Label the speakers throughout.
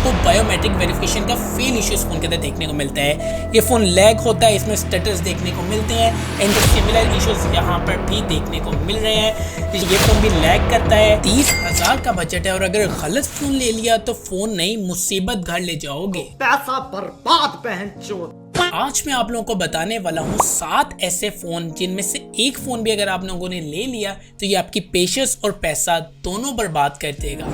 Speaker 1: आपको biometric verification का fail issue इस फोन के अंदर देखने को मिलता है। ये फोन लैग होता है, इसमें स्टेटस देखने को मिलते हैं एंड सिमिलर इश्यूज यहाँ पर भी देखने को मिल रहे हैं। ये फोन भी लैग करता है। 30,000 का बजट है और अगर गलत फोन ले लिया तो फोन नहीं मुसीबत घर ले जाओगे,
Speaker 2: पैसा बर्बाद बहनचोद।
Speaker 1: आज मैं आप लोगों को बताने वाला हूँ 7 ऐसे फोन जिनमें से एक फोन भी अगर आप लोगों ने ले लिया तो ये आपकी पेशेंस और पैसा दोनों बर्बाद कर देगा।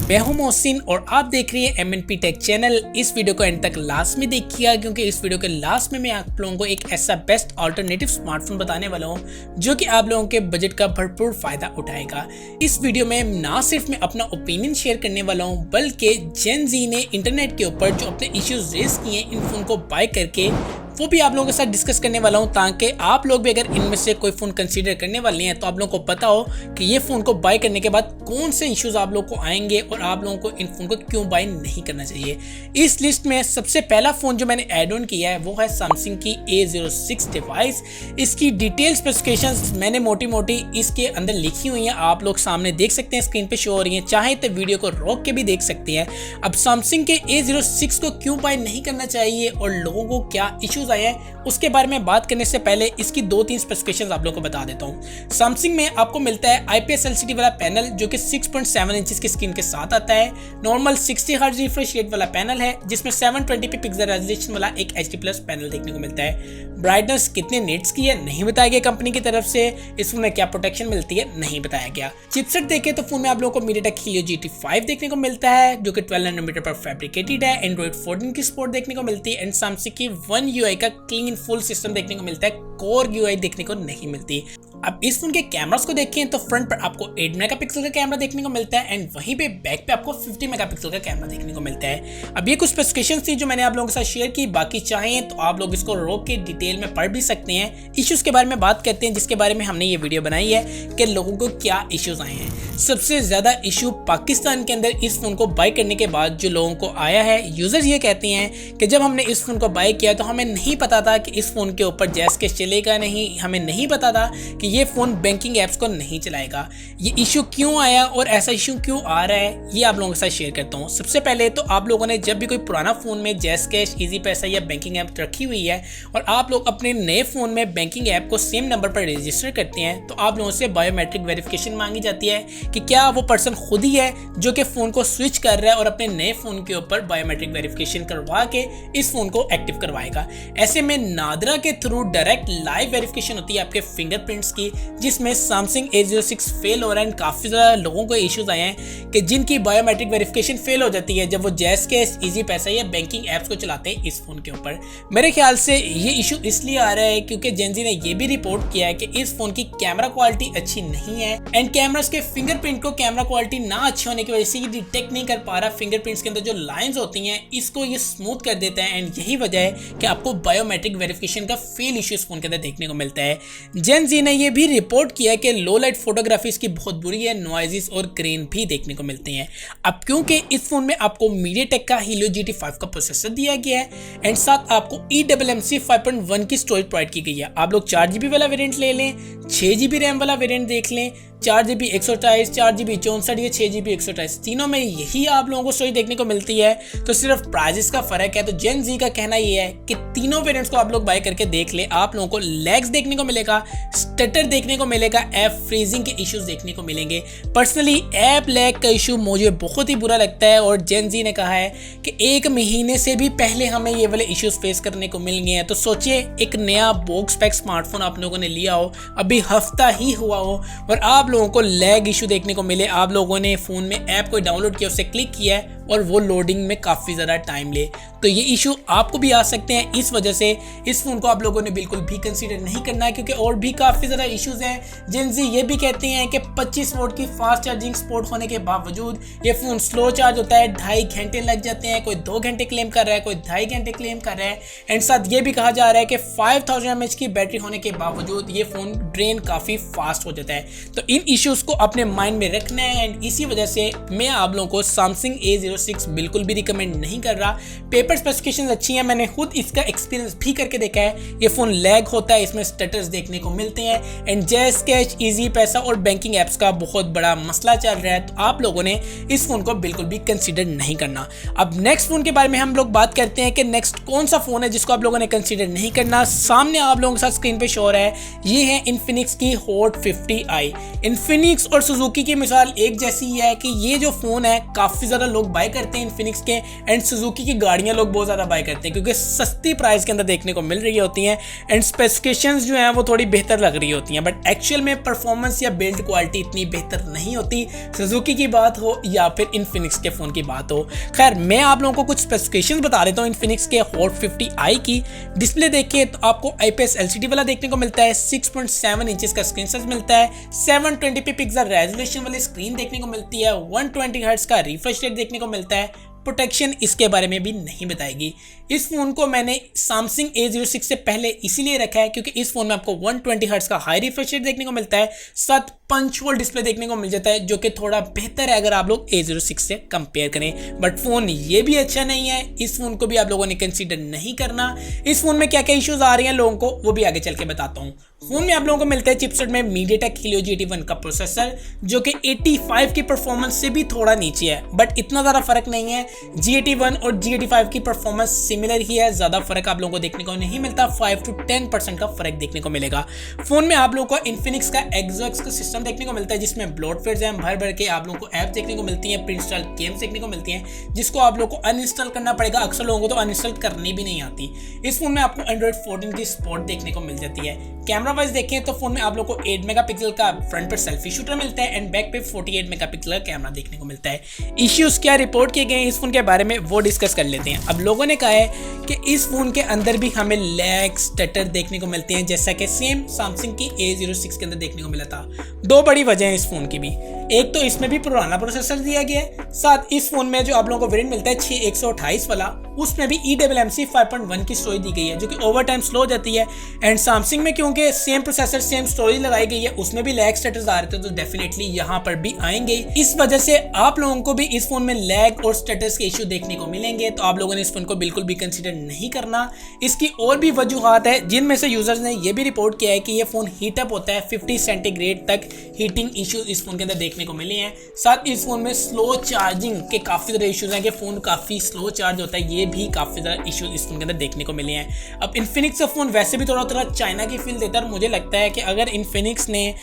Speaker 1: मैं हूं मोहसिन और आप देख रही है MNP टेक चैनल। इस वीडियो को एंड तक लास्ट में देखिएगा क्योंकि इस वीडियो के लास्ट में मैं आप लोगों को एक ऐसा बेस्ट अल्टरनेटिव स्मार्टफोन बताने वाला हूं जो कि आप लोगों के बजट का भरपूर फायदा उठाएगा। इस वीडियो में ना सिर्फ मैं अपना ओपिनियन शेयर करने वाला हूं बल्कि जेन जी ने इंटरनेट के ऊपर जो अपने इश्यूज रेज किए इन फोन को बाय करके वो भी आप लोगों के साथ डिस्कस करने वाला हूं ताकि आप लोग भी अगर इनमें से कोई फ़ोन कंसीडर करने वाले हैं तो आप लोगों को पता हो कि ये फ़ोन को बाय करने के बाद कौन से इश्यूज आप लोगों को आएंगे और आप लोगों को इन फ़ोन को क्यों बाय नहीं करना चाहिए। इस लिस्ट में सबसे पहला फ़ोन जो मैंने ऐड ऑन किया है वो है सैमसंग की A06 डिवाइस। इसकी डिटेल स्पेसिफिकेशंस मैंने मोटी मोटी इसके अंदर लिखी हुई हैं, आप लोग सामने देख सकते हैं, स्क्रीन पे शो हो रही हैं, चाहे तो वीडियो को रोक के भी देख सकते हैं। अब सैमसंग के A06 को क्यों बाय नहीं करना चाहिए और लोगों को क्या इश्यूज आए हैं उसके बारे में बात करने से पहले इसकी 2-3 स्पेसिफिकेशंस आप लोगों को बता देता हूं। सैमसंग में आपको मिलता है IPS LCD वाला पैनल जो कि 6.7 इंचेस की स्क्रीन के साथ आता है। नॉर्मल 60 हर्ट्ज रिफ्रेश रेट वाला पैनल है जिसमें 720p पिक्सल रेजोल्यूशन वाला एक HD+ पैनल देखने को मिलता है। ब्राइटनेस कितने निट्स की है नहीं बताया गया कंपनी की तरफ से। इस फोन में क्या प्रोटेक्शन मिलती है नहीं बताया गया। चिपसेट देखें तो फोन में आप लोगों को MediaTek Helio GT5 देखने को मिलता है जो कि 12 नैनोमीटर पर फैब्रिकेटेड है। Android 14 की सपोर्ट देखने को मिलती है एंड सैमसंग की One UI का क्लीन फुल सिस्टम देखने को मिलता है, कोर UI देखने को नहीं मिलती। अब इस फोन के कैमरास को देखें तो फ्रंट पर आपको 8 मेगापिक्सल का कैमरा देखने को मिलता है एंड वहीं पे बैक पे आपको 50 मेगापिक्सल का कैमरा देखने को मिलता है। अब ये कुछ स्पेसिफिकेशंस थी जो मैंने आप लोगों के साथ शेयर की, बाकी चाहें तो आप लोग इसको रोक के डिटेल में पढ़ भी सकते हैं। इश्यूज के बारे में बात करते हैं जिसके बारे में हमने ये वीडियो बनाई है कि लोगों को क्या इश्यूज आए हैं। सबसे ज्यादा इशू पाकिस्तान के अंदर इस फोन को बाय करने के बाद जो लोगों को आया है, यूजर्स ये कहते हैं कि जब हमने इस फोन को बाय किया तो हमें नहीं पता था कि इस फोन के ऊपर जैस केस चलेगा नहीं, हमें नहीं पता था कि ये फोन बैंकिंग एप्स को नहीं चलाएगा। ये इशू क्यों आया और ऐसा इशू क्यों आ रहा है ये आप लोगों के साथ शेयर करता हूँ। सबसे पहले तो आप लोगों ने जब भी कोई पुराना फोन में जैस कैश, इजी पैसा या बैंकिंग ऐप रखी हुई है और आप लोग अपने नए फोन में बैंकिंग ऐप को सेम नंबर पर रजिस्टर करते हैं तो आप लोगों से बायोमेट्रिक वेरिफिकेशन मांगी जाती है कि क्या वो पर्सन खुद ही है जो कि फोन को स्विच कर रहा है और अपने नए फोन के ऊपर बायोमेट्रिक वेरिफिकेशन करवा के इस फोन को एक्टिव करवाएगा। ऐसे में नादरा के थ्रू डायरेक्ट लाइव वेरिफिकेशन होती है आपके फिंगरप्रिंट्स की, जिसमें सैमसंग A06 फेल हो रहा है। काफी ज्यादा लोगों को इश्यूज आए हैं कि जिनकी बायोमेट्रिक वेरिफिकेशन फेल हो जाती है जब वो जैस केस, इजी पैसा या बैंकिंग एप्स को चलाते हैं इस फोन के ऊपर। मेरे ख्याल से ये इशू इसलिए आ रहा है क्योंकि जेन जी ने ये भी रिपोर्ट किया है कि इस फोन की कैमरा क्वालिटी अच्छी नहीं है एंड कैमरास के फिंगरप्रिंट को कैमरा क्वालिटी ना अच्छी होने की वजह से ये डिटेक्ट नहीं कर पा रहा। फिंगरप्रिंट्स के अंदर जो लाइंस होती हैं इसको ये स्मूथ कर देता है एंड यही वजह है कि आपको बायोमेट्रिक वेरिफिकेशन का फेल इशू इस फोन के अंदर देखने को मिलता है। जेन जी ने ये भी रिपोर्ट किया है कि लो लाइट फोटोग्राफी इसकी बहुत बुरी है, नॉइजेस और ग्रेन भी देखने को मिलते हैं। अब क्योंकि इस फोन में आपको MediaTek का Helio GT5 का प्रोसेसर दिया गया है एंड साथ आपको eMMC 5.1 की स्टोरेज प्रोवाइड की गई है। आप लोग 4GB वाला वेरिएंट ले लें, 6GB रैम वाला वेरिएंट देख लें, 4GB 128, 4GB 64 या 6GB 128 तीनों में यही आप लोगों को स्टोरेज देखने को मिलती है। तो सिर्फ प्राइजेस का फर्क है। तो जेन जी का कहना ये है कि तीनों वेरिएंट्स को आप लोग बाय करके देख ले, आप लोगों को लैग्स देखने को मिलेगा, स्टटर देखने को मिलेगा, ऐप फ्रीजिंग के इश्यूज देखने को मिलेंगे। पर्सनली ऐप लैग का इशू मुझे बहुत ही बुरा लगता है और जेन जी ने कहा है कि 1 महीने से भी पहले हमें ये वाले इश्यूज फेस करने को मिल गए हैं। तो सोचिए एक नया बॉक्स पैक स्मार्टफोन आप लोगों ने लिया हो, अभी हफ्ता ही हुआ हो और आप लोगों को लैग इशू देखने को मिले। आप लोगों ने फोन में ऐप को डाउनलोड किया, उससे क्लिक किया है और वो लोडिंग में काफ़ी ज़्यादा टाइम ले, तो ये इशू आपको भी आ सकते हैं। इस वजह से इस फोन को आप लोगों ने बिल्कुल भी कंसीडर नहीं करना है क्योंकि और भी काफ़ी ज़्यादा इश्यूज हैं। जेन जी ये भी कहते हैं कि 25 वोल्ट की फास्ट चार्जिंग सपोर्ट होने के बावजूद ये फ़ोन स्लो चार्ज होता है, 2.5 घंटे लग जाते हैं। कोई 2 घंटे क्लेम कर रहा है, कोई 2.5 घंटे क्लेम कर रहा है एंड साथ ये भी कहा जा रहा है कि 5000 mAh की बैटरी होने के बावजूद ये फ़ोन ड्रेन काफ़ी फास्ट हो जाता है। तो इन इश्यूज़ को अपने माइंड में रखना है एंड इसी वजह से मैं आप लोगों को सैमसंग A06 A06 बिल्कुल भी रिकमेंड नहीं कर रहा। पेपर स्पेसिफिकेशंस अच्छी हैं, मैंने खुद इसका एक्सपीरियंस भी करके देखा है। ये फ़ोन लैग होता है, इसमें स्टटर्स देखने को मिलते हैं एंड जैज़ कैश, इजी पैसा और बैंकिंग ऐप्स का बहुत बड़ा मसला चल रहा है, तो आप लोगों ने इस फ़ोन को बिल्कुल भी कंसीडर नहीं करना। अब नेक्स्ट फ़ोन के बारे में हम लोग बात करते हैं कि नेक्स्ट कौन सा फ़ोन है जिसको आप लोगों ने कंसीडर नहीं करना। सामने आप लोगों के साथ स्क्रीन पे शो हो रहा है, ये है इन्फिनिक्स की हॉट 50i। इन्फिनिक्स और सुजुकी की मिसाल एक जैसी ही है कि ये जो फ़ोन है काफ़ी ज़्यादा लोग बाय करते हैं इन्फिनिक्स के, एंड सुजुकी की गाड़ियाँ लोग बहुत ज़्यादा बाय करते हैं क्योंकि सस्ती प्राइस के अंदर देखने को मिल रही होती हैं एंड स्पेसिफिकेशंस जो हैं वो थोड़ी बेहतर लग रही होती हैं, बट एक्चुअल में परफॉर्मेंस या बिल्ड क्वालिटी इतनी बेहतर नहीं होती, सुजुकी की बात हो या फिर इन्फिनिक्स के फ़ोन की बात हो। खैर मैं आप लोगों को कुछ स्पेसिफिकेशंस बता देता हूँ इन्फिनिक्स के हॉट 50i की। डिस्प्ले देखिए तो आपको IPS LCD वाला देखने को मिलता है, 6.7 इंचेस का स्क्रीन साइज मिलता है, 720p पिक्सल रेजोल्यूशन वाली स्क्रीन देखने को मिलती है, 120 हर्ट्ज का रिफ्रेश रेट देखने को मिलता है। प्रोटेक्शन इसके बारे में भी नहीं बताएगी। इस फ़ोन को मैंने Samsung A06 से पहले इसीलिए रखा है क्योंकि इस फ़ोन में आपको 120 हर्ट्ज का हाई रिफ्रेश रेट देखने को मिलता है, साथ पंच होल डिस्प्ले देखने को मिल जाता है जो कि थोड़ा बेहतर है अगर आप लोग A06 से कंपेयर करें, बट फ़ोन ये भी अच्छा नहीं है। इस फ़ोन को भी आप लोगों ने कंसीडर नहीं करना। इस फ़ोन में क्या क्या इश्यूज आ रही हैं लोगों को वो भी आगे चल के बताता हूँ। फ़ोन में आप लोगों को मिलता है चिपसेट में MediaTek Helio G81 का प्रोसेसर जो कि 85 की परफॉर्मेंस से भी थोड़ा नीचे है, बट इतना ज़्यादा फर्क नहीं है। G81 और G85 की परफॉर्मेंस सिमिलर ही है, ज़्यादा फर्क आप लोगों को देखने को नहीं मिलता, 5 to 10% का फर्क देखने को मिलेगा। फ़ोन में आप लोगों को इन्फिनिक्स का एक्सोएक्स का सिस्टम देखने को मिलता है जिसमें ब्लोटवेयर जैम भर भर के आप लोगों को ऐप देखने को मिलती हैं, प्री इंस्टॉल गेम्स देखने को मिलती हैं जिसको आप लोगों को अनइंस्टॉल करना पड़ेगा। अक्सर लोगों को तो अनइंस्टॉल करनी भी नहीं आती। इस फोन में आपको Android 14 की सपोर्ट देखने को मिल जाती है। कैमरा वाइज देखें तो फोन में आप लोगों को 8 मेगापिक्सल का फ्रंट पर सेल्फी शूटर मिलता है एंड बैक पे 48 मेगापिक्सल का कैमरा देखने को मिलता है। इश्यूज क्या रिपोर्ट किए गए इस फोन के बारे में वो डिस्कस कर लेते हैं। अब लोगों ने कहा है कि इस फोन के अंदर भी हमें लैग स्टटर देखने को मिलते हैं जैसा कि सेम Samsung की A06 के अंदर देखने को मिला था। दो बड़ी वजह है इस फोन की भी, एक तो इसमें भी पुराना प्रोसेसर दिया गया है, साथ इस फोन में जो आप लोगों को वेरिएंट मिलता है 6128 वाला, उसमें भी eMMC 5.1 की स्टोरेज दी गई है जो कि ओवर टाइम स्लो हो जाती है। एंड Samsung में क्योंकि सेम प्रोसेसर सेम स्टोरेज लगाई गई है उसमें भी लैग स्टेटस आ रहे थे, तो डेफिनेटली यहाँ पर भी आएंगे। इस वजह से आप लोगों को भी इस फोन में लैग और स्टेटस के इशू देखने को मिलेंगे, तो आप लोगों ने इस फोन को बिल्कुल भी कंसीडर नहीं करना। इसकी और भी वजूहात है जिनमें से यूजर्स ने यह भी रिपोर्ट किया है कि यह फोन हीटअप होता है, 50 सेंटीग्रेड तक हीटिंग इश्यूज इस फोन के अंदर देखने को मिले हैं। साथ इस फोन में स्लो चार्जिंग के काफी ज्यादा इश्यूज हैं कि फोन काफी स्लो चार्ज होता है, ये भी काफी ज्यादा इश्यूज इस फोन के अंदर देखने को मिले हैं। अब इन्फिनिक्स का फोन वैसे भी थोड़ा थोड़ा चाइना की फील देता है और मुझे लगता है कि अगर इन्फिनिक्स ने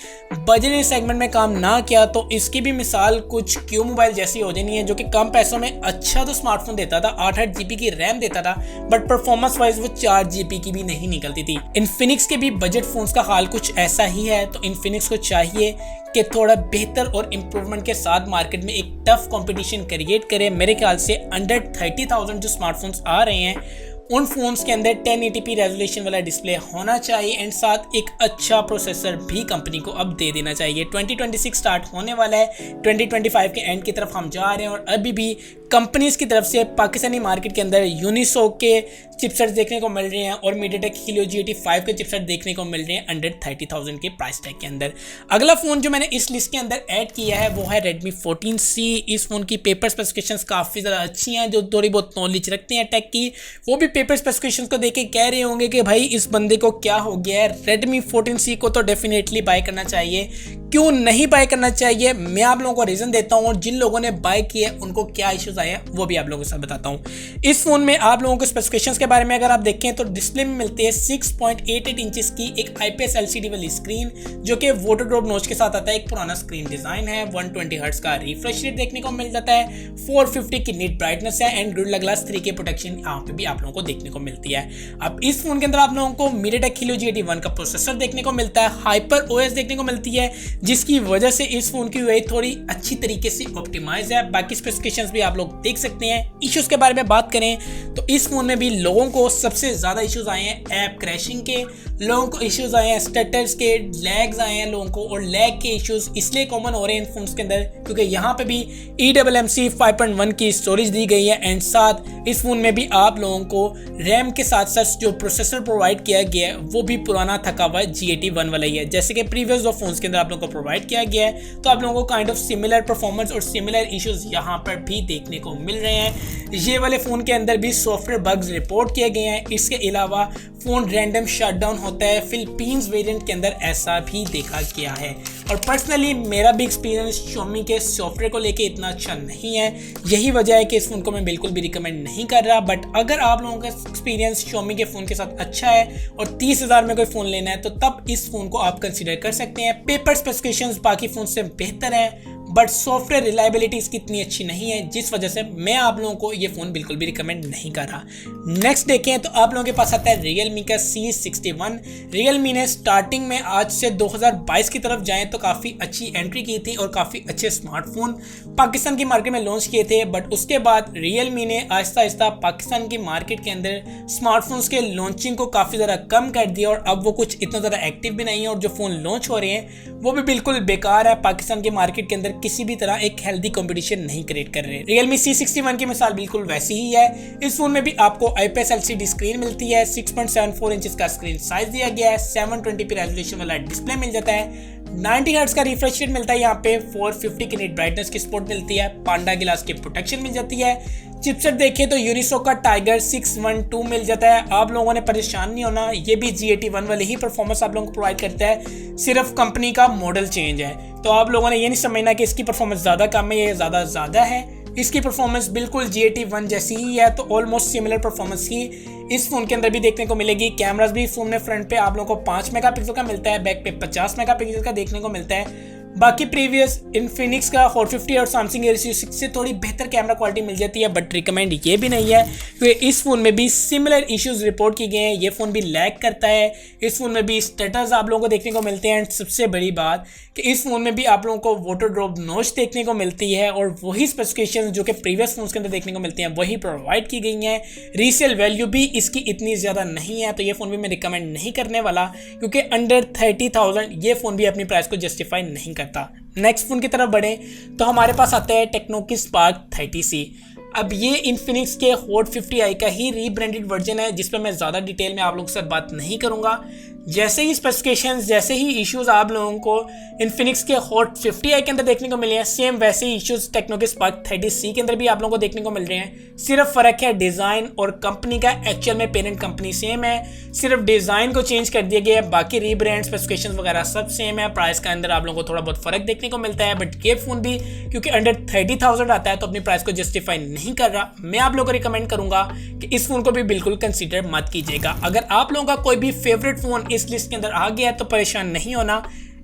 Speaker 1: बजट सेगमेंट में काम ना किया तो इसकी भी मिसाल कुछ क्यू मोबाइल जैसी हो जानी है जो कि कम पैसों में अच्छा तो स्मार्टफोन देता था, 8 GB की रैम देता था, बट परफॉर्मेंस वाइज वो 4 GB की भी नहीं निकलती थी। इन्फिनिक्स के भी बजट फोन्स का हाल कुछ ऐसा ही है, तो इन्फिनिक्स को चाहिए कि थोड़ा बेहतर और इम्प्रूवमेंट के साथ मार्केट में एक टफ कंपटीशन क्रिएट करे। मेरे ख्याल से अंडर 30,000 जो स्मार्टफोन्स आ रहे हैं उन फोन्स के अंदर 1080p रेजोल्यूशन वाला डिस्प्ले होना चाहिए एंड साथ एक अच्छा प्रोसेसर भी कंपनी को अब दे देना चाहिए। 2026 स्टार्ट होने वाला है, 2025 के एंड की तरफ हम जा रहे हैं और अभी भी कंपनीज की तरफ से पाकिस्तानी मार्केट के अंदर यूनिसोक के चिपसेट्स देखने को मिल रहे हैं और MediaTek Helio G85 के चिपसेट देखने को मिल रहे हैं अंडर 30,000 के प्राइस टैग के अंदर। अगला फ़ोन जो मैंने इस लिस्ट के अंदर ऐड किया है वो है Redmi 14C। इस फ़ोन की पेपर स्पेसिफिकेशंस काफ़ी ज़्यादा अच्छी हैं, जो थोड़ी बहुत नॉलेज रखते हैं टेक की वो भी पेपर स्पेसिफिकेशंस को देख के कह रहे होंगे कि भाई इस बंदे को क्या हो गया है। Redmi 14C को तो डेफिनेटली बाय करना चाहिए। क्यों नहीं बाय करना चाहिए मैं आप लोगों को रीज़न देता हूँ और जिन लोगों ने बाय किया है उनको क्या इश्यूज आए हैं वो भी आप लोगों के साथ बताता हूँ। इस फोन में आप लोगों को स्पेसिफिकेशंस के बारे में अगर आप देखें तो डिस्प्ले में मिलती है 6.88 इंचेस की एक IPS LCD वाली स्क्रीन जो कि वाटर ड्रॉप नॉच के साथ आता है। एक पुराना स्क्रीन डिजाइन है, 120 हर्ट्ज का रिफ्रेश रेट देखने को मिल जाता है, 450 की नीट ब्राइटनेस है एंड गोरिल्ला ग्लास 3 के प्रोटेक्शन यहाँ पे भी आप लोगों को देखने को मिलती है। अब इस फोन के अंदर आप लोगों को MediaTek Helio G81 का प्रोसेसर देखने को मिलता है, हाइपर OS देखने को मिलती है जिसकी वजह से इस फोन की यूआई थोड़ी अच्छी तरीके से ऑप्टिमाइज है। बाकी स्पेसिफिकेशंस भी आप लोग देख सकते हैं। इश्यूज के बारे में बात करें तो इस फोन में भी लोगों को सबसे ज़्यादा इश्यूज आए हैं ऐप क्रैशिंग के, लोगों को इश्यूज आए हैं स्टटर्स के, लैग्स आए हैं लोगों को, और लैग के इश्यूज इसलिए कॉमन हो रहे हैं इन फोन्स के अंदर क्योंकि यहाँ पे भी eMMC 5.1 की स्टोरेज दी गई है एंड साथ इस फोन में भी आप लोगों को रैम के साथ साथ जो प्रोसेसर प्रोवाइड किया गया है वो भी पुराना थका हुआ G81 वाला ही है, जैसे कि प्रीवियस दो फोन्स के अंदर आप लोगों को प्रोवाइड किया गया है। तो आप लोगों को काइंड ऑफ सिमिलर परफॉर्मेंस और सिमिलर इश्यूज यहाँ पर भी देखने को मिल रहे हैं। ये वाले फ़ोन के अंदर भी सॉफ्टवेयर बग्स रिपोर्ट किए गए हैं। इसके अलावा फ़ोन रैंडम शटडाउन होता है, फिलीपींस वेरिएंट के अंदर ऐसा भी देखा गया है। और पर्सनली मेरा भी एक्सपीरियंस Xiaomi के सॉफ्टवेयर को लेके इतना अच्छा नहीं है, यही वजह है कि इस फ़ोन को मैं बिल्कुल भी रिकमेंड नहीं कर रहा। बट अगर आप लोगों का एक्सपीरियंस Xiaomi के फ़ोन के साथ अच्छा है और 30,000 में कोई फ़ोन लेना है तो तब इस फ़ोन को आप कंसिडर कर सकते हैं। पेपर स्पेसिफिकेशंस बाकी फ़ोन से बेहतर है बट सॉफ्टवेयर रिलायबिलिटी इसकी इतनी अच्छी नहीं है, जिस वजह से मैं आप लोगों को ये फ़ोन बिल्कुल भी रिकमेंड नहीं कर रहा। नेक्स्ट देखें तो आप लोगों के पास आता है Realme का C61। Realme ने स्टार्टिंग में आज से 2022 की तरफ जाएं तो काफ़ी अच्छी एंट्री की थी और काफ़ी अच्छे स्मार्टफोन पाकिस्तान की मार्केट में लॉन्च किए थे। बट उसके बाद Realme ने आहिस्ता आहिस्ता पाकिस्तान की मार्केट के अंदर स्मार्टफोन्स के लॉन्चिंग को काफ़ी ज़्यादा कम कर दिया और अब वो कुछ इतना ज़्यादा एक्टिव भी नहीं है और जो फ़ोन लॉन्च हो रहे हैं वो भी बिल्कुल बेकार है। पाकिस्तान की मार्केट के अंदर किसी भी तरह एक हेल्दी कंपटीशन नहीं क्रिएट कर रहे। Realme C61 की मिसाल बिल्कुल वैसी ही है। इस फोन में भी आपको IPS LCD स्क्रीन मिलती है, 6.74 इंच का स्क्रीन साइज दिया गया है, 720p रेजोल्यूशन वाला डिस्प्ले मिल जाता है, 90 हर्ट्ज का रिफ्रेश रेट मिलता है, यहाँ पे 450 की निट ब्राइटनेस की सपोर्ट मिलती है, पांडा ग्लास की प्रोटेक्शन मिल जाती है। चिपसेट देखें तो यूनिसोक का टाइगर 612 मिल जाता है। आप लोगों ने परेशान नहीं होना, ये भी G81 वाले ही परफॉर्मेंस आप लोगों को प्रोवाइड करता है, सिर्फ कंपनी का मॉडल चेंज है। तो आप लोगों ने ये नहीं समझना कि इसकी परफॉर्मेंस ज़्यादा कम है या ज़्यादा है। इसकी परफॉर्मेंस बिल्कुल G81 जैसी ही है, तो ऑलमोस्ट सिमिलर परफॉर्मेंस ही इस फोन के अंदर भी देखने को मिलेगी। कैमरास भी फोन में फ्रंट पे आप लोगों को 5 मेगापिक्सल का मिलता है, बैक पे 50 मेगापिक्सल का देखने को मिलता है। बाकी प्रीवियस इन्फिनिक्स का 450 और सैमसंग Galaxy S6 से थोड़ी बेहतर कैमरा क्वालिटी मिल जाती है, बट रिकमेंड ये भी नहीं है क्योंकि इस फोन में भी सिमिलर इश्यूज रिपोर्ट किए गए हैं। ये फोन भी लैग करता है, इस फोन में भी स्टेटस आप लोगों को देखने को मिलते हैं एंड सबसे बड़ी बात कि इस फोन में भी आप लोगों को वाटर ड्रॉप नॉच देखने को मिलती है और वही स्पेसिफिकेशन जो कि प्रीवियस फोन्स के अंदर देखने को मिलती हैं वही प्रोवाइड की गई हैं। रीसेल वैल्यू भी इसकी इतनी ज़्यादा नहीं है, तो ये फ़ोन भी मैं रिकमेंड नहीं करने वाला क्योंकि अंडर 30,000 ये फ़ोन भी अपनी प्राइस को जस्टिफाई नहीं करता। नेक्स्ट फोन की तरफ बढ़े तो हमारे पास आता है टेक्नो की स्पार्क 30C। अब ये इन्फिनिक्स के हॉट 50i का ही रीब्रांडेड वर्जन है जिस पर मैं ज़्यादा डिटेल में आप लोगों के साथ बात नहीं करूँगा। जैसे ही स्पेसिफिकेशंस, जैसे ही इश्यूज आप लोगों को इन्फिनिक्स के हॉट 50i के अंदर देखने को मिले हैं, सेम वैसे ही इश्यूज टेक्नो के स्पार्क 30C के अंदर भी आप लोगों को देखने को मिल रहे हैं। सिर्फ फ़र्क है डिज़ाइन और कंपनी का, एक्चुअल में पेरेंट कंपनी सेम है, सिर्फ डिज़ाइन को चेंज कर दिया गया है, बाकी रीब्रांड स्पेसिफिकेशंस वगैरह सब सेम है। प्राइस का अंदर आप लोगों को थोड़ा बहुत फ़र्क देखने को मिलता है, बट ये फ़ोन भी क्योंकि अंडर 30,000 आता है तो अपनी प्राइस को जस्टिफाई नहीं कर रहा। मैं आप लोगों को रिकमेंड करूँगा कि इस फ़ोन को भी बिल्कुल कंसिडर मत कीजिएगा। अगर आप लोगों का कोई भी फेवरेट फ़ोन इस लिस्ट के अंदर आ गया है तो परेशान नहीं होना,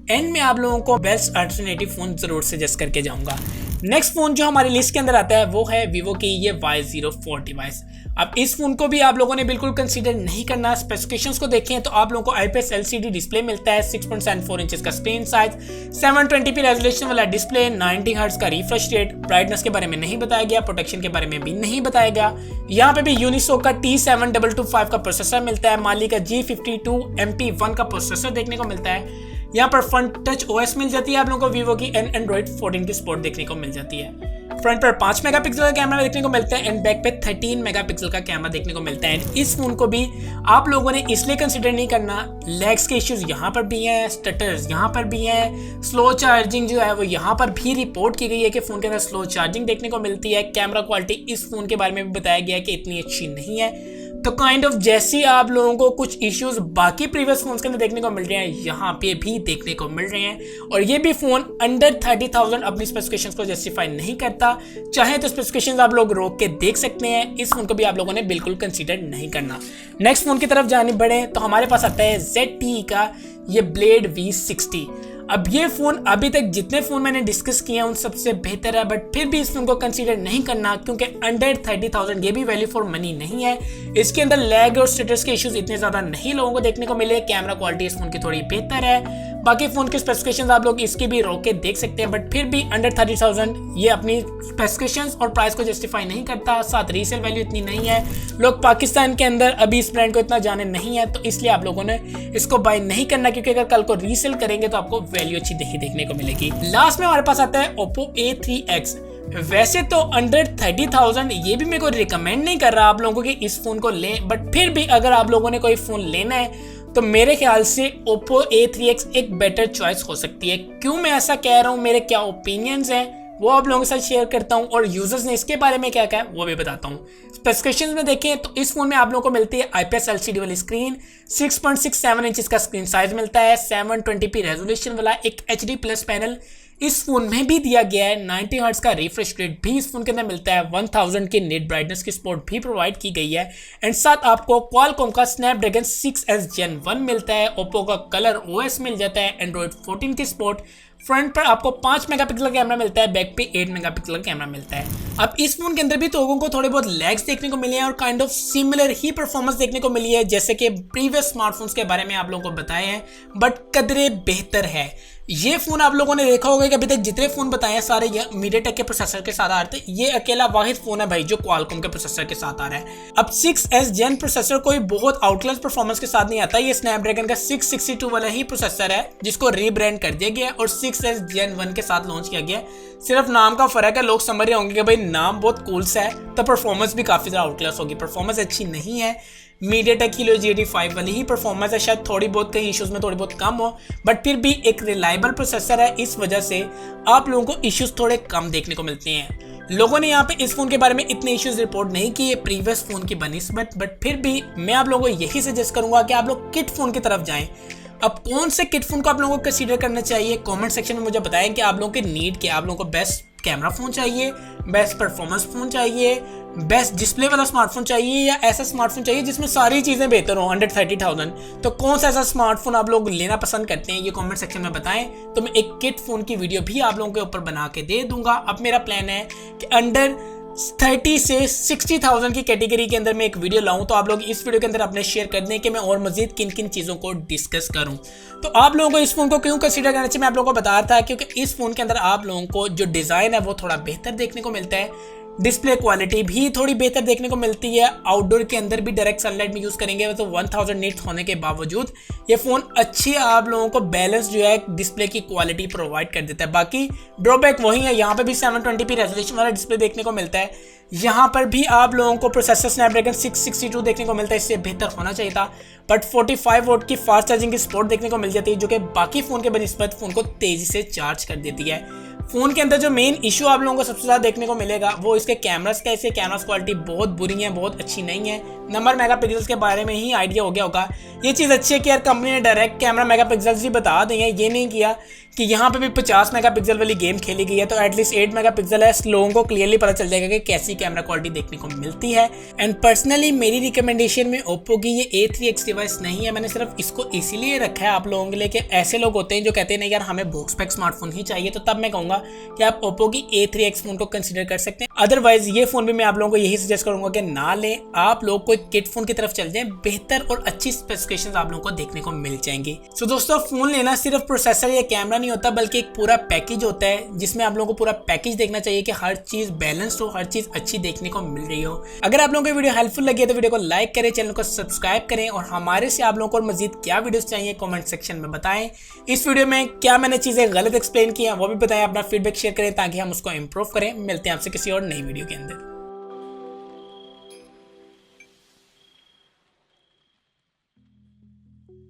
Speaker 1: एंड में आप लोगों को बेस्ट अल्टरनेटिव फ़ोन ज़रूर सजेस्ट करके जाऊँगा। नेक्स्ट फ़ोन जो हमारी लिस्ट के अंदर आता है वो है वीवो की ये Y040 डिवाइस। अब इस फ़ोन को भी आप लोगों ने बिल्कुल कंसीडर नहीं करना। स्पेसिफिकेशंस को देखें तो आप लोगों को IPS LCD डिस्प्ले मिलता है, 6.74 इंच का स्क्रीन साइज, 720p रेजोल्यूशन वाला डिस्प्ले, 90 हर्ट्ज का रिफ्रेश रेट। ब्राइटनेस के बारे में नहीं बताया गया, प्रोटेक्शन के बारे में भी नहीं बताया गया। यहाँ पे भी यूनिसोक का T7225 का प्रोसेसर मिलता है, माली का G52 MP1 का प्रोसेसर देखने को मिलता है। यहाँ पर फ्रंट टच OS मिल जाती है आप लोगों को वीवो की, एंड्रॉइड 14 की सपोर्ट देखने को मिल जाती है। फ्रंट पर 5 मेगापिक्सल का कैमरा देखने को मिलता है एंड बैक पे 13 मेगापिक्सल का कैमरा देखने को मिलता है। इस फोन को भी आप लोगों ने इसलिए कंसिडर नहीं करना, लैग्स के इश्यूज यहाँ पर भी हैं, स्टटर्स यहाँ पर भी हैं, स्लो चार्जिंग जो है वो यहाँ पर भी रिपोर्ट की गई है कि फ़ोन के अंदर स्लो चार्जिंग देखने को मिलती है। कैमरा क्वालिटी इस फ़ोन के बारे में भी बताया गया है कि इतनी अच्छी नहीं है। तो काइंड ऑफ जैसी आप लोगों को कुछ इश्यूज बाकी प्रीवियस फोन्स के अंदर देखने को मिल रहे हैं, यहाँ पे भी देखने को मिल रहे हैं। और ये भी फोन अंडर 30,000 अपनी स्पेसिफिकेशंस को जस्टिफाई नहीं करता। चाहे तो स्पेसिफिकेशंस आप लोग रोक के देख सकते हैं, इस फोन को भी आप लोगों ने बिल्कुल कंसीडर नहीं करना। नेक्स्ट फोन की तरफ जाने बढ़े तो हमारे पास आता है ZTE का ये ब्लेड V60। अब ये फ़ोन अभी तक जितने फ़ोन मैंने डिस्कस किए हैं उन सबसे बेहतर है, बट फिर भी इस फ़ोन को कंसीडर नहीं करना क्योंकि अंडर 30,000 ये भी वैल्यू फॉर मनी नहीं है। इसके अंदर लैग और स्टेटस के इश्यूज इतने ज़्यादा नहीं लोगों को देखने को मिले। कैमरा क्वालिटी इस फ़ोन की थोड़ी बेहतर है, बाकी फोन के स्पेसिफिकेशंस आप लोग इसकी भी रोक के देख सकते हैं, बट फिर भी अंडर 30,000 ये अपनी स्पेसिफिकेशंस और प्राइस को जस्टिफाई नहीं करता। साथ रीसेल वैल्यू इतनी नहीं है, लोग पाकिस्तान के अंदर अभी इस ब्रांड को इतना जाने नहीं है, तो इसलिए आप लोगों ने इसको बाय नहीं करना, क्योंकि अगर कल को रीसेल करेंगे तो आपको वैल्यू अच्छी नहीं देखने को मिलेगी। लास्ट में हमारे पास आता है Oppo A3X। वैसे तो अंडर 30,000 ये भी मेरे को रिकमेंड नहीं कर रहा आप लोगों को कि इस फोन को लें, बट फिर भी अगर आप लोगों ने कोई फोन लेना है तो मेरे ख्याल से Oppo A3X एक बेटर चॉइस हो सकती है। क्यों मैं ऐसा कह रहा हूँ, मेरे क्या ओपिनियंस हैं वो आप लोगों के साथ शेयर करता हूँ, और यूजर्स ने इसके बारे में क्या कहा है वो भी बताता हूँ। स्पेसिफिकेशंस में देखें तो इस फोन में आप लोगों को मिलती है IPS LCD वाली स्क्रीन, 6.67 इंच का स्क्रीन साइज मिलता है, 720p रेजोल्यूशन वाला एक HD+ पैनल इस फोन में भी दिया गया है, 90 हर्ट्ज का रिफ्रेश रेट भी इस फोन के अंदर मिलता है, 1000 की नेट ब्राइटनेस की सपोर्ट भी प्रोवाइड की गई है, एंड साथ आपको Qualcomm का Snapdragon 6S Gen 1 मिलता है, Oppo का कलर OS मिल जाता है, Android 14 की सपोर्ट, फ्रंट पर आपको 5 मेगापिक्सल कैमरा मिलता है, बैक पे 8 मेगापिक्सल कैमरा मिलता है। अब इस फोन के अंदर भी तो लोगों को थोड़े बहुत लैग्स देखने को मिले हैं और kind of similar he performance देखने को मिली है जैसे कि प्रीवियस स्मार्टफोन्स के बारे में आप लोगों को बताए हैं, बट कदरे बेहतर है। ये फोन आप लोगों ने देखा होगा कि अभी तक जितने फोन बताए हैं सारे ये MediaTek के प्रोसेसर के साथ आ रहे थे, ये अकेला वाहिद फोन है भाई जो Qualcomm के प्रोसेसर के साथ आ रहा है। अब 6S Gen प्रोसेसर कोई बहुत आउटक्लास परफॉर्मेंस के साथ नहीं आता, ये Snapdragon का 662 वाला ही प्रोसेसर है जिसको रीब्रांड कर दिया गया और 6S Gen 1 के साथ लॉन्च किया गया। सिर्फ नाम का फर्क है, लोग समझ रहे होंगे कि भाई नाम बहुत कूल सा है तो परफॉर्मेंस भी काफी ज्यादा आउटक्लास होगी। परफॉर्मेंस अच्छी नहीं है, MediaTek Helio G85 वाली ही परफॉर्मेंस है, शायद थोड़ी बहुत कई इश्यूज में थोड़ी बहुत कम हो, बट फिर भी एक रिलायबल प्रोसेसर है, इस वजह से आप लोगों को इश्यूज थोड़े कम देखने को मिलते हैं। लोगों ने यहाँ पे इस फोन के बारे में इतने इश्यूज रिपोर्ट नहीं किए प्रीवियस फोन की बनिस्बत, बट फिर भी मैं आप लोगों को यही सजेस्ट करूंगा कि आप लोग किट फोन की तरफ जाएं। अब कौन से किट फोन को आप लोगों को कंसीडर करना चाहिए, कमेंट सेक्शन में मुझे बताएं कि आप लोगों की नीड क्या, आप लोगों को बेस्ट कैमरा फोन चाहिए, बेस्ट परफॉर्मेंस फोन चाहिए, बेस्ट डिस्प्ले वाला स्मार्टफोन चाहिए, या ऐसा स्मार्टफोन चाहिए जिसमें सारी चीज़ें बेहतर हो अंडर 30,000। तो कौन सा ऐसा स्मार्टफोन आप लोग लेना पसंद करते हैं ये कमेंट सेक्शन में बताएं, तो मैं एक किट फोन की वीडियो भी आप लोगों के ऊपर बना के दे दूंगा। अब मेरा प्लान है कि अंडर 30 से 60,000 की कैटेगरी के अंदर मैं एक वीडियो लाऊं, तो आप लोग इस वीडियो के अंदर अपने शेयर कर दें कि मैं और मजीद किन किन चीज़ों को डिस्कस करूं। तो आप लोगों को इस फोन को क्यों कंसीडर करना चाहिए मैं आप लोगों को बता रहा था, क्योंकि इस फोन के अंदर आप लोगों को जो डिज़ाइन है वो थोड़ा बेहतर देखने को मिलता है, डिस्प्ले क्वालिटी भी थोड़ी बेहतर देखने को मिलती है, आउटडोर के अंदर भी डायरेक्ट सनलाइट में यूज़ करेंगे तो 1000 निट्स होने के बावजूद ये फ़ोन अच्छी आप लोगों को बैलेंस जो है डिस्प्ले की क्वालिटी प्रोवाइड कर देता है। बाकी ड्रॉबैक वही है, यहाँ पे भी 720p रेजोल्यूशन वाला डिस्प्ले देखने को मिलता है, यहाँ पर भी आप लोगों को प्रोसेसर Snapdragon 662 देखने को मिलता है, इससे बेहतर होना चाहिए था, बट 45 वोट की फास्ट चार्जिंग की सपोर्ट देखने को मिल जाती है जो कि बाकी फ़ोन के बनिस्बत फ़ोन को तेज़ी से चार्ज कर देती है। फ़ोन के अंदर जो मेन इशू आप लोगों को सबसे ज़्यादा देखने को मिलेगा वो इसके कैमरास का, इसके कैमरास क्वालिटी बहुत बुरी है, बहुत अच्छी नहीं है। नंबर मेगापिक्सल्स के बारे में ही आइडिया हो गया होगा, ये चीज़ अच्छी है कि यार कंपनी ने डायरेक्ट कैमरा मेगापिक्सल्स भी बता दें, ये नहीं किया कि यहाँ पे भी 50 मेगापिक्सल वाली गेम खेली गई है तो एटलीस्ट 8 मेगापिक्सल है, लोगों को क्लियरली पता चल जाएगा कि कैसी कैमरा क्वालिटी देखने को मिलती है। एंड पर्सनली मेरी रिकमेंडेशन में ओप्पो की ये A3X डिवाइस नहीं है, मैंने सिर्फ इसको इसीलिए रखा है आप लोगों के लिए कि ऐसे लोग होते हैं जो कहते हैं नहीं यार हमें बॉक्स पैक स्मार्टफोन ही चाहिए, तो तब मैं कहूँगा कि आप ओप्पो की A3X फोन को कंसिडर कर सकते हैं। अदरवाइज ये फोन भी मैं आप लोगों को यही सजेस्ट करूंगा कि ना लें, आप लोग कोई किट फोन की तरफ चल जाएं, बेहतर और अच्छी स्पेसिफिकेशंस आप लोगों को देखने को मिल जाएंगी। सो दोस्तों फोन लेना सिर्फ प्रोसेसर या कैमरा नहीं होता बल्कि एक पूरा पैकेज होता है जिसमें आप लोगों को पूरा पैकेज देखना चाहिए कि हर चीज बैलेंस्ड हो, हर चीज अच्छी देखने को मिल रही हो। अगर आप लोगों को वीडियो हेल्पफुल लगी है तो वीडियो को लाइक करें, चैनल को सब्सक्राइब करें, और हमारे से आप लोगों को और मजीद क्या वीडियोस चाहिए कमेंट सेक्शन में बताएं। इस वीडियो में क्या मैंने चीजें गलत एक्सप्लेन की हैं वो भी बताएं, अपना फीडबैक शेयर करें ताकि हम उसको इम्प्रूव करें। मिलते हैं आपसे किसी और नई वीडियो के अंदर।